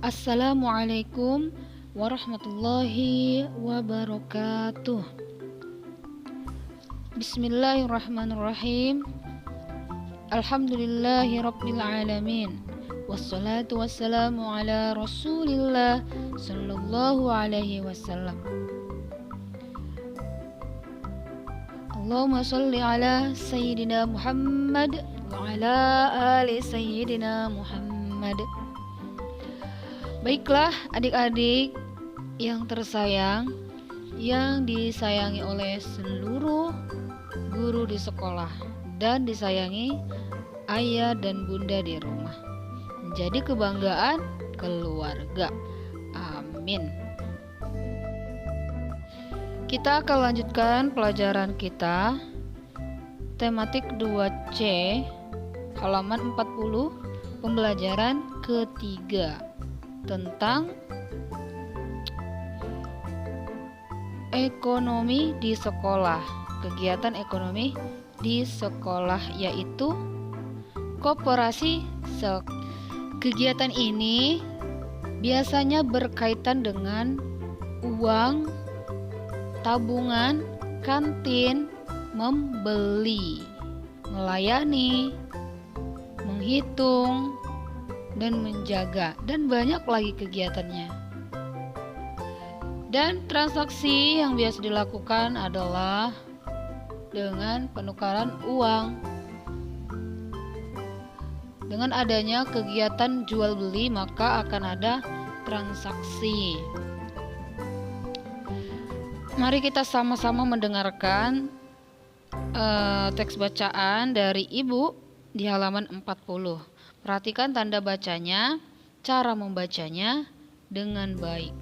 Assalamualaikum warahmatullahi wabarakatuh. Bismillahirrahmanirrahim. Alhamdulillahi rabbil alamin. Wassalatu wassalamu ala rasulillah sallallahu alaihi wasallam. Allahumma salli ala sayyidina Muhammad wa ala ali sayyidina Muhammad. Baiklah adik-adik yang tersayang, yang disayangi oleh seluruh guru di sekolah dan disayangi ayah dan bunda di rumah, menjadi kebanggaan keluarga. Amin. Kita akan lanjutkan pelajaran kita, tematik 2C, halaman 40, pembelajaran ketiga, tentang ekonomi di sekolah, kegiatan ekonomi di sekolah, yaitu koperasi sekolah. Kegiatan ini biasanya berkaitan dengan uang, tabungan, kantin, membeli, melayani, menghitung, dan menjaga, dan banyak lagi kegiatannya. Dan transaksi yang biasa dilakukan adalah dengan penukaran uang. Dengan adanya kegiatan jual beli, maka akan ada transaksi. Mari kita sama-sama mendengarkan teks bacaan dari Ibu di halaman 40. Perhatikan tanda bacanya, cara membacanya dengan baik.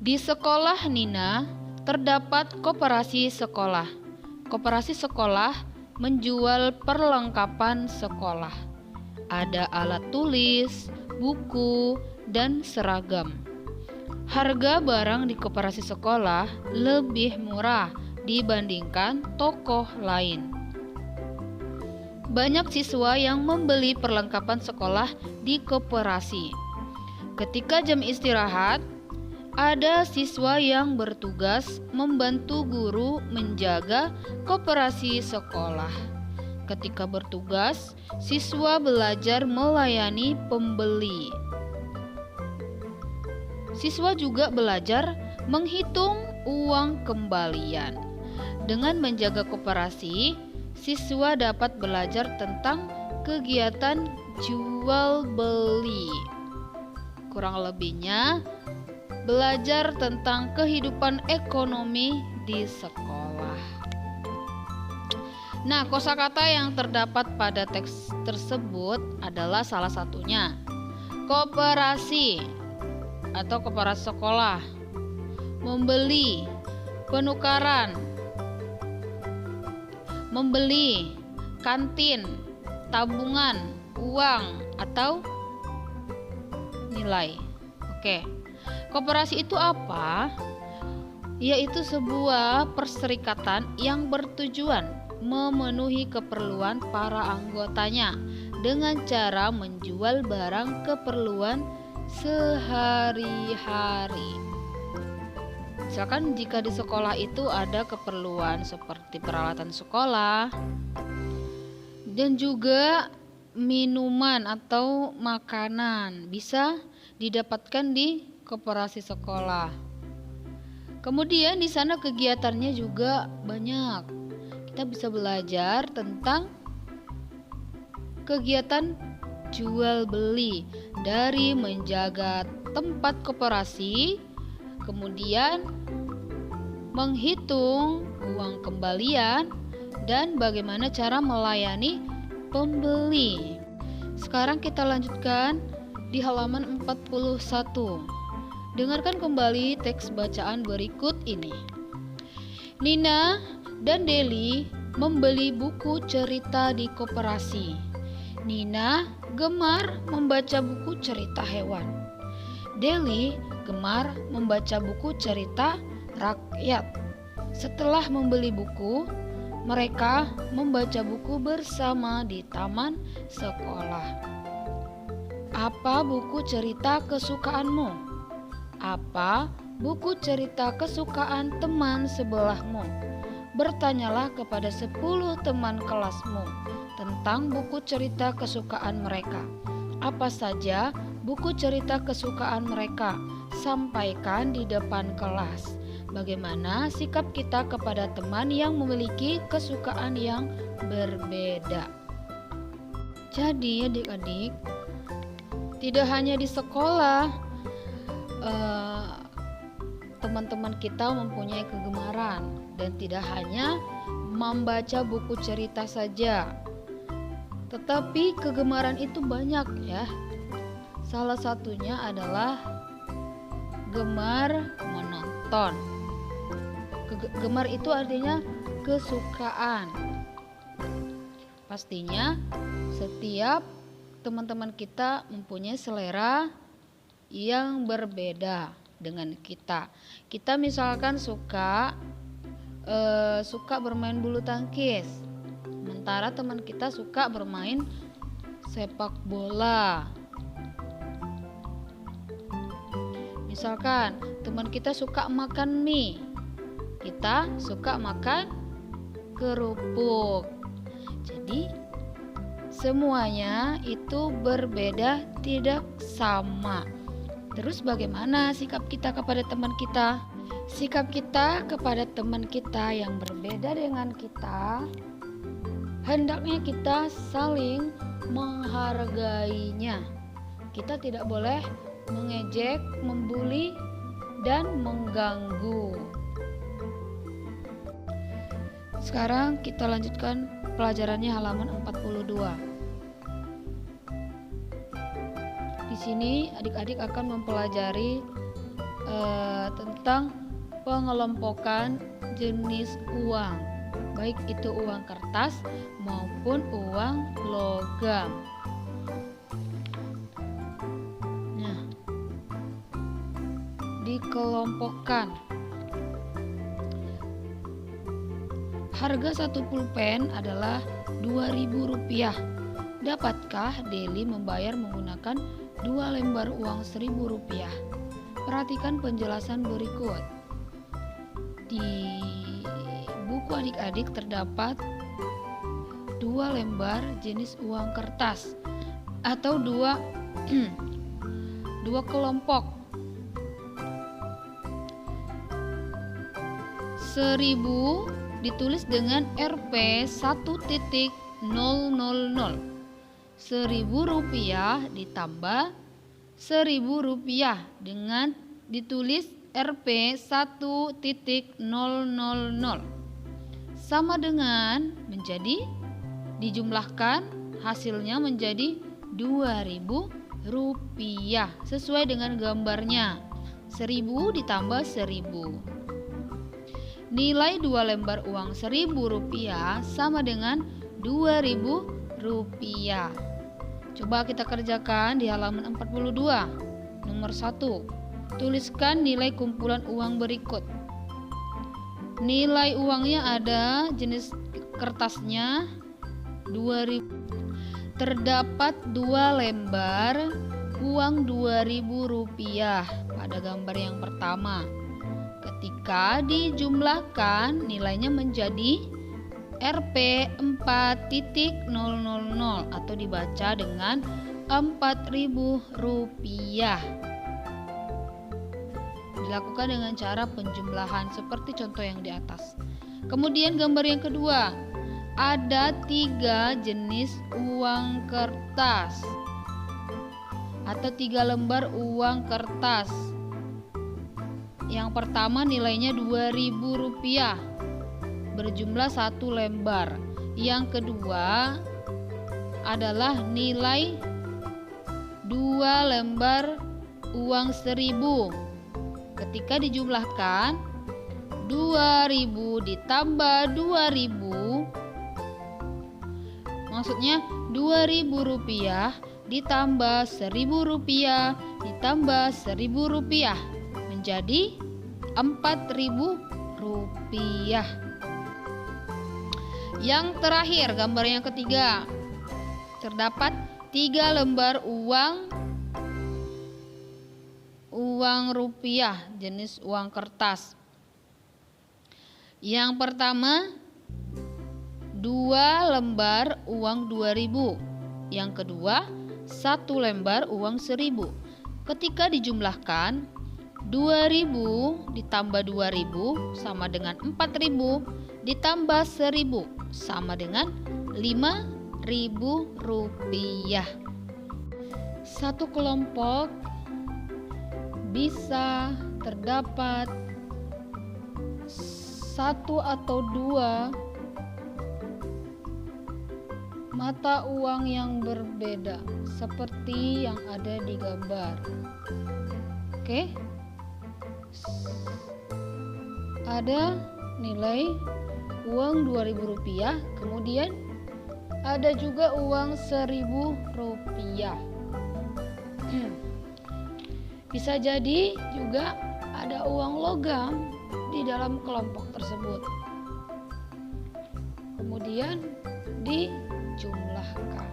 Di sekolah Nina terdapat koperasi sekolah. Koperasi sekolah menjual perlengkapan sekolah. Ada alat tulis, buku, dan seragam. Harga barang di koperasi sekolah lebih murah dibandingkan toko lain. Banyak siswa yang membeli perlengkapan sekolah di koperasi. Ketika jam istirahat, ada siswa yang bertugas membantu guru menjaga koperasi sekolah. Ketika bertugas, siswa belajar melayani pembeli. Siswa juga belajar menghitung uang kembalian. Dengan menjaga koperasi, siswa dapat belajar tentang kegiatan jual beli. Kurang lebihnya, belajar tentang kehidupan ekonomi di sekolah. Nah, kosakata yang terdapat pada teks tersebut adalah salah satunya koperasi atau koperasi sekolah, membeli, penukaran, membeli, kantin, tabungan, uang, atau nilai. Oke. Koperasi itu apa? Yaitu sebuah perserikatan yang bertujuan memenuhi keperluan para anggotanya dengan cara menjual barang keperluan sehari-hari. Misalkan jika di sekolah itu ada keperluan seperti peralatan sekolah dan juga minuman atau makanan, bisa didapatkan di koperasi sekolah. Kemudian di sana kegiatannya juga banyak. Kita bisa belajar tentang kegiatan jual beli, dari menjaga tempat koperasi, kemudian menghitung uang kembalian, dan bagaimana cara melayani pembeli. Sekarang kita lanjutkan di halaman 41. Dengarkan kembali teks bacaan berikut ini. Nina dan Deli membeli buku cerita di koperasi. Nina gemar membaca buku cerita hewan. Deli gemar membaca buku cerita rakyat. Setelah membeli buku, mereka membaca buku bersama di taman sekolah. Apa buku cerita kesukaanmu? Apa buku cerita kesukaan teman sebelahmu? Bertanyalah kepada 10 teman kelasmu tentang buku cerita kesukaan mereka. Apa saja buku cerita kesukaan mereka? Sampaikan di depan kelas. Bagaimana sikap kita kepada teman yang memiliki kesukaan yang berbeda? Jadi adik-adik, tidak hanya di sekolah teman-teman kita mempunyai kegemaran, dan tidak hanya membaca buku cerita saja, tetapi kegemaran itu banyak ya. Salah satunya adalah gemar menonton. Gemar itu artinya kesukaan. Pastinya setiap teman-teman kita mempunyai selera yang berbeda dengan kita. Kita misalkan suka bermain bulu tangkis, sementara teman kita suka bermain sepak bola. Misalkan teman kita suka makan mie, kita suka makan kerupuk. Jadi semuanya itu berbeda, tidak sama. Terus bagaimana sikap kita kepada teman kita? Sikap kita kepada teman kita yang berbeda dengan kita, hendaknya kita saling menghargainya. Kita tidak boleh mengejek, membuli, dan mengganggu. Sekarang kita lanjutkan pelajarannya halaman 42. Di sini adik-adik akan mempelajari tentang pengelompokan jenis uang, baik itu uang kertas maupun uang logam. Nah, dikelompokkan. Harga 1 pulpen adalah Rp2.000. Dapatkah Deli membayar menggunakan 2 lembar uang Rp1.000? Perhatikan penjelasan berikut. Di buku adik-adik terdapat 2 lembar jenis uang kertas atau dua kelompok. 1.000 ditulis dengan Rp 1.000. Rp1.000 ditambah Rp1.000 dengan ditulis Rp 1.000 sama dengan menjadi dijumlahkan hasilnya menjadi Rp2.000 sesuai dengan gambarnya. 1.000 ditambah 1.000. Nilai 2 lembar uang Rp1.000 sama dengan Rp2.000. Coba kita kerjakan di halaman 42. Nomor 1. Tuliskan nilai kumpulan uang berikut. Nilai uangnya ada jenis kertasnya Rp2.000. Terdapat 2 lembar uang Rp2.000 pada gambar yang pertama. Ketika dijumlahkan nilainya menjadi Rp 4.000 atau dibaca dengan Rp4.000. Dilakukan dengan cara penjumlahan seperti contoh yang di atas. Kemudian gambar yang kedua, ada 3 jenis uang kertas atau 3 lembar uang kertas. Yang pertama nilainya Rp2.000 berjumlah 1 lembar. Yang kedua adalah nilai 2 lembar uang Rp1.000. Ketika dijumlahkan 2.000 ditambah 2.000, maksudnya Rp2.000 ditambah Rp1.000 ditambah Rp1.000 menjadi Rp4.000. Yang terakhir, gambar yang ketiga, terdapat 3 lembar uang uang rupiah jenis uang kertas. Yang pertama, 2 lembar uang 2.000. Yang kedua, 1 lembar uang 1.000. Ketika dijumlahkan, 2.000 ditambah 2.000 sama dengan 4.000 ditambah 1.000 sama dengan 5.000 rupiah. Satu kelompok bisa terdapat 1 atau 2 mata uang yang berbeda seperti yang ada di gambar. Oke. Ada nilai uang 2.000 rupiah, kemudian ada juga uang 1.000 rupiah. Bisa jadi juga ada uang logam di dalam kelompok tersebut. Kemudian dijumlahkan.